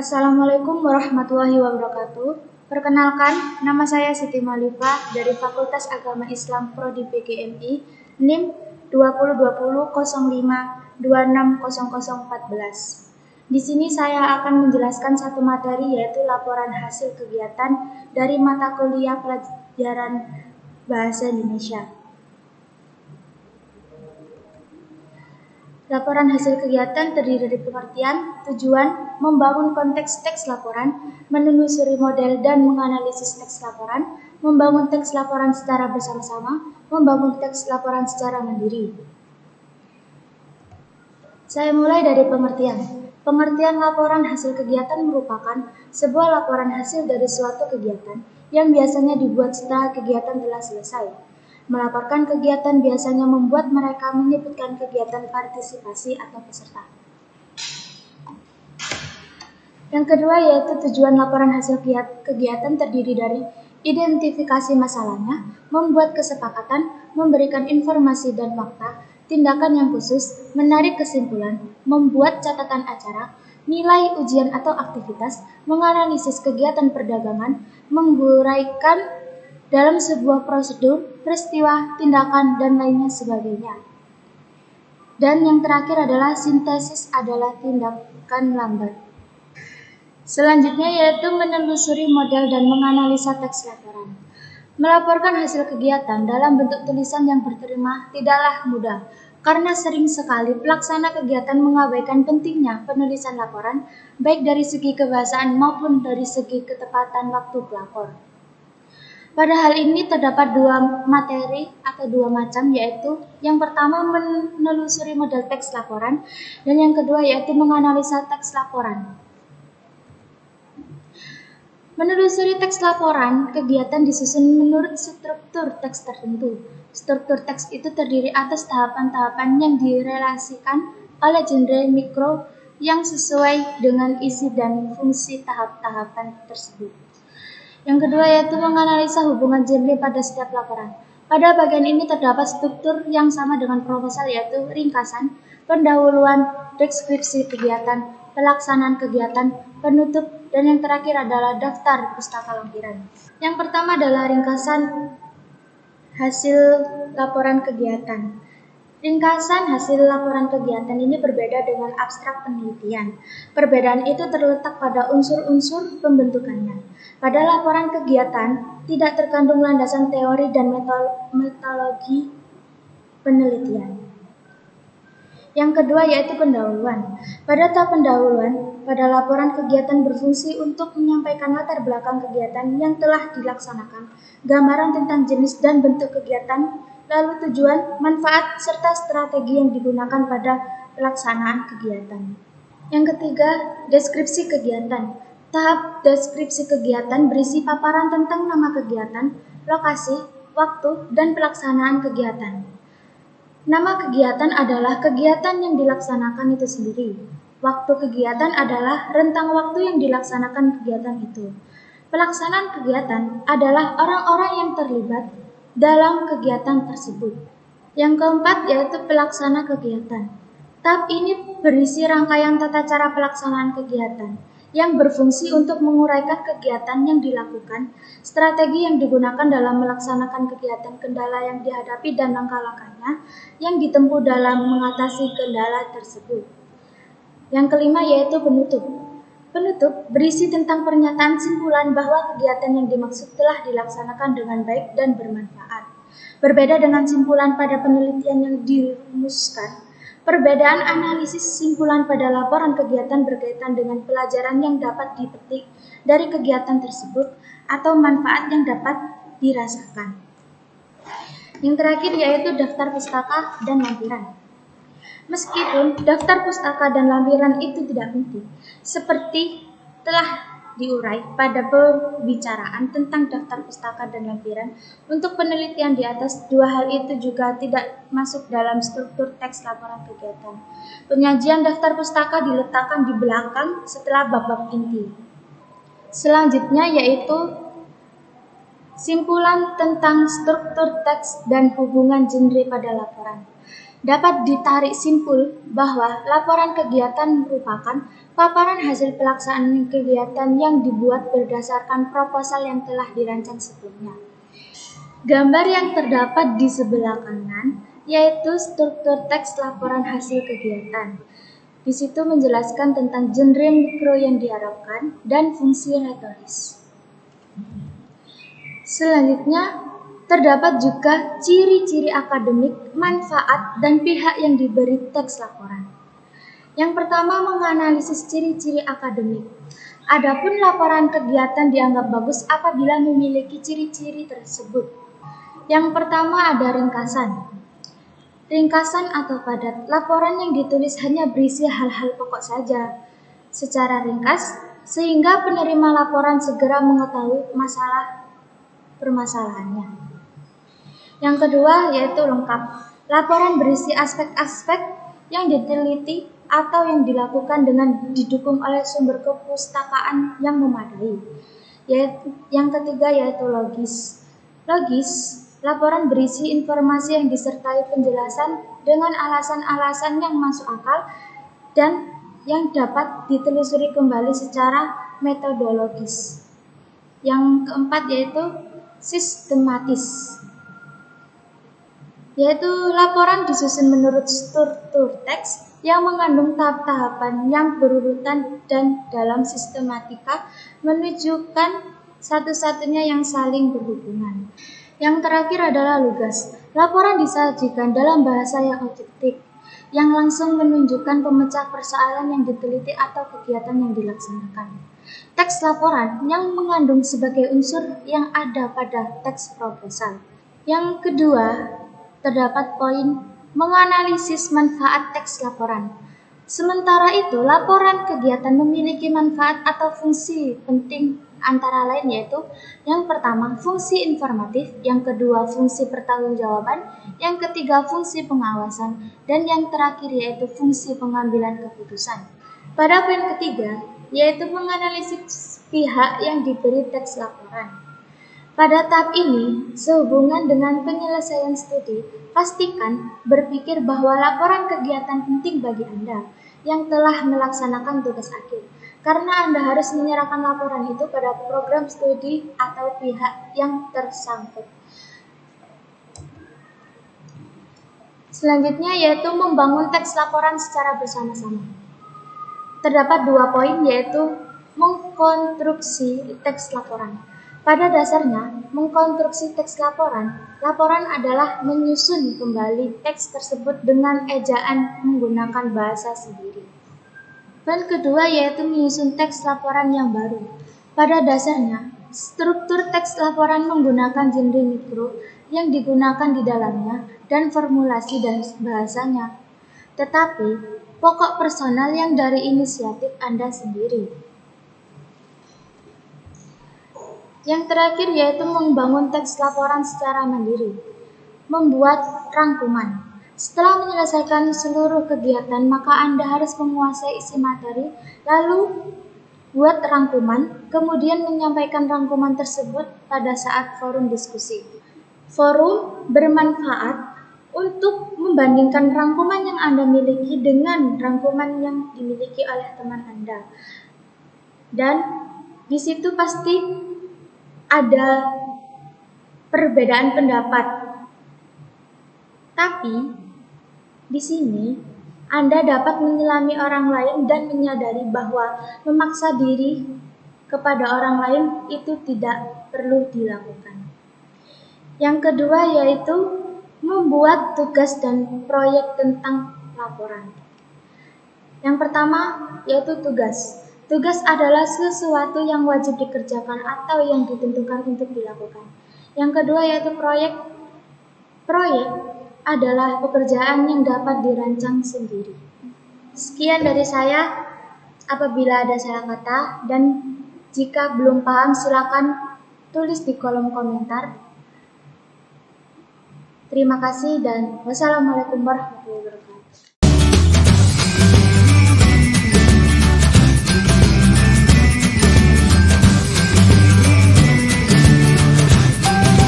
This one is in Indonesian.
Assalamualaikum warahmatullahi wabarakatuh. Perkenalkan, nama saya Siti Malifa dari Fakultas Agama Islam Prodi PGMI, NIM 202005260014. Di sini saya akan menjelaskan satu materi yaitu laporan hasil kegiatan dari mata kuliah pelajaran Bahasa Indonesia. Laporan hasil kegiatan terdiri dari pengertian, tujuan, membangun konteks teks laporan, menelusuri model dan menganalisis teks laporan, membangun teks laporan secara bersama-sama, membangun teks laporan secara mandiri. Saya mulai dari pengertian. Pengertian laporan hasil kegiatan merupakan sebuah laporan hasil dari suatu kegiatan yang biasanya dibuat setelah kegiatan telah selesai. Melaporkan kegiatan biasanya membuat mereka menyebutkan kegiatan partisipasi atau peserta. Yang kedua yaitu tujuan laporan hasil kegiatan terdiri dari identifikasi masalahnya, membuat kesepakatan, memberikan informasi dan fakta, tindakan yang khusus, menarik kesimpulan, membuat catatan acara, nilai ujian atau aktivitas, menganalisis kegiatan perdagangan, menguraikan dalam sebuah prosedur, peristiwa, tindakan, dan lainnya sebagainya. Dan yang terakhir adalah sintesis adalah tindakan lambat. Selanjutnya yaitu menelusuri model dan menganalisa teks laporan. Melaporkan hasil kegiatan dalam bentuk tulisan yang berterima tidaklah mudah, karena sering sekali pelaksana kegiatan mengabaikan pentingnya penulisan laporan, baik dari segi kebahasaan maupun dari segi ketepatan waktu pelapor. Pada hal ini terdapat dua materi atau dua macam, yaitu yang pertama menelusuri model teks laporan dan yang kedua yaitu menganalisa teks laporan. Menelusuri teks laporan, kegiatan disusun menurut struktur teks tertentu. Struktur teks itu terdiri atas tahapan-tahapan yang direlasikan oleh genre mikro yang sesuai dengan isi dan fungsi tahap-tahapan tersebut. Yang kedua yaitu menganalisa hubungan genre pada setiap laporan. Pada bagian ini terdapat struktur yang sama dengan proposal yaitu ringkasan, pendahuluan, deskripsi kegiatan, pelaksanaan kegiatan, penutup, dan yang terakhir adalah daftar pustaka lampiran. Yang pertama adalah ringkasan hasil laporan kegiatan. Ringkasan hasil laporan kegiatan ini berbeda dengan abstrak penelitian. Perbedaan itu terletak pada unsur-unsur pembentukannya. Pada laporan kegiatan, tidak terkandung landasan teori dan metodologi penelitian. Yang kedua yaitu pendahuluan. Pada tahap pendahuluan, pada laporan kegiatan berfungsi untuk menyampaikan latar belakang kegiatan yang telah dilaksanakan, gambaran tentang jenis dan bentuk kegiatan, lalu tujuan, manfaat, serta strategi yang digunakan pada pelaksanaan kegiatan. Yang ketiga, deskripsi kegiatan. Tahap deskripsi kegiatan berisi paparan tentang nama kegiatan, lokasi, waktu, dan pelaksanaan kegiatan. Nama kegiatan adalah kegiatan yang dilaksanakan itu sendiri. Waktu kegiatan adalah rentang waktu yang dilaksanakan kegiatan itu. Pelaksanaan kegiatan adalah orang-orang yang terlibat dalam kegiatan tersebut. Yang keempat yaitu pelaksana kegiatan. Tahap ini berisi rangkaian tata cara pelaksanaan kegiatan yang berfungsi untuk menguraikan kegiatan yang dilakukan, strategi yang digunakan dalam melaksanakan kegiatan, kendala yang dihadapi dan langkah-langkahnya yang ditempuh dalam mengatasi kendala tersebut. Yang kelima yaitu penutup. Penutup berisi tentang pernyataan simpulan bahwa kegiatan yang dimaksud telah dilaksanakan dengan baik dan bermanfaat. Berbeda dengan simpulan pada penelitian yang dirumuskan, perbedaan analisis simpulan pada laporan kegiatan berkaitan dengan pelajaran yang dapat dipetik dari kegiatan tersebut atau manfaat yang dapat dirasakan. Yang terakhir yaitu daftar pustaka dan lampiran. Meskipun daftar pustaka dan lampiran itu tidak penting, seperti telah diurai pada pembicaraan tentang daftar pustaka dan lampiran, untuk penelitian di atas, dua hal itu juga tidak masuk dalam struktur teks laporan kegiatan. Penyajian daftar pustaka diletakkan di belakang setelah bab-bab inti. Selanjutnya yaitu simpulan tentang struktur teks dan hubungan genre pada laporan. Dapat ditarik simpul bahwa laporan kegiatan merupakan paparan hasil pelaksanaan kegiatan yang dibuat berdasarkan proposal yang telah dirancang sebelumnya. Gambar yang terdapat di sebelah kanan yaitu struktur teks laporan hasil kegiatan. Di situ menjelaskan tentang genre mikro yang diharapkan dan fungsi retoris. Selanjutnya, terdapat juga ciri-ciri akademik, manfaat, dan pihak yang diberi teks laporan. Yang pertama, menganalisis ciri-ciri akademik. Adapun laporan kegiatan dianggap bagus apabila memiliki ciri-ciri tersebut. Yang pertama ada ringkasan. Ringkasan atau padat, laporan yang ditulis hanya berisi hal-hal pokok saja, secara ringkas, sehingga penerima laporan segera mengetahui permasalahannya. Yang kedua yaitu lengkap. Laporan berisi aspek-aspek yang diteliti atau yang dilakukan dengan didukung oleh sumber kepustakaan yang memadai. Yang ketiga yaitu logis. Logis, laporan berisi informasi yang disertai penjelasan dengan alasan-alasan yang masuk akal dan yang dapat ditelusuri kembali secara metodologis. Yang keempat yaitu sistematis, yaitu laporan disusun menurut struktur teks yang mengandung tahap-tahapan yang berurutan dan dalam sistematika menunjukkan satu-satunya yang saling berhubungan. Yang terakhir adalah lugas. Laporan disajikan dalam bahasa yang objektif, yang langsung menunjukkan pemecah persoalan yang diteliti atau kegiatan yang dilaksanakan. Teks laporan yang mengandung sebagai unsur yang ada pada teks proposal. Yang kedua, terdapat poin menganalisis manfaat teks laporan. Sementara itu, laporan kegiatan memiliki manfaat atau fungsi penting antara lain yaitu yang pertama fungsi informatif, yang kedua fungsi pertanggungjawaban, yang ketiga fungsi pengawasan, dan yang terakhir yaitu fungsi pengambilan keputusan. Pada poin ketiga yaitu menganalisis pihak yang diberi teks laporan. Pada tahap ini, sehubungan dengan penyelesaian studi, pastikan berpikir bahwa laporan kegiatan penting bagi Anda yang telah melaksanakan tugas akhir, karena Anda harus menyerahkan laporan itu pada program studi atau pihak yang tersangkut. Selanjutnya yaitu membangun teks laporan secara bersama-sama. Terdapat dua poin yaitu mengkonstruksi teks laporan. Pada dasarnya, mengkonstruksi teks laporan adalah menyusun kembali teks tersebut dengan ejaan menggunakan bahasa sendiri. Dan kedua yaitu menyusun teks laporan yang baru. Pada dasarnya, struktur teks laporan menggunakan genre mikro yang digunakan di dalamnya dan formulasi dan bahasanya. Tetapi, pokok personal yang dari inisiatif Anda sendiri. Yang terakhir yaitu membangun teks laporan secara mandiri. Membuat rangkuman. Setelah menyelesaikan seluruh kegiatan, maka Anda harus menguasai isi materi, lalu buat rangkuman, kemudian menyampaikan rangkuman tersebut pada saat forum diskusi. Forum bermanfaat untuk membandingkan rangkuman yang Anda miliki dengan rangkuman yang dimiliki oleh teman Anda. Dan di situ pasti ada perbedaan pendapat. Tapi di sini Anda dapat menyelami orang lain dan menyadari bahwa memaksa diri kepada orang lain itu tidak perlu dilakukan. Yang kedua yaitu membuat tugas dan proyek tentang laporan. Yang pertama yaitu tugas. Tugas adalah sesuatu yang wajib dikerjakan atau yang ditentukan untuk dilakukan. Yang kedua yaitu proyek. Proyek adalah pekerjaan yang dapat dirancang sendiri. Sekian dari saya. Apabila ada salah kata dan jika belum paham silakan tulis di kolom komentar. Terima kasih dan wassalamualaikum warahmatullahi wabarakatuh.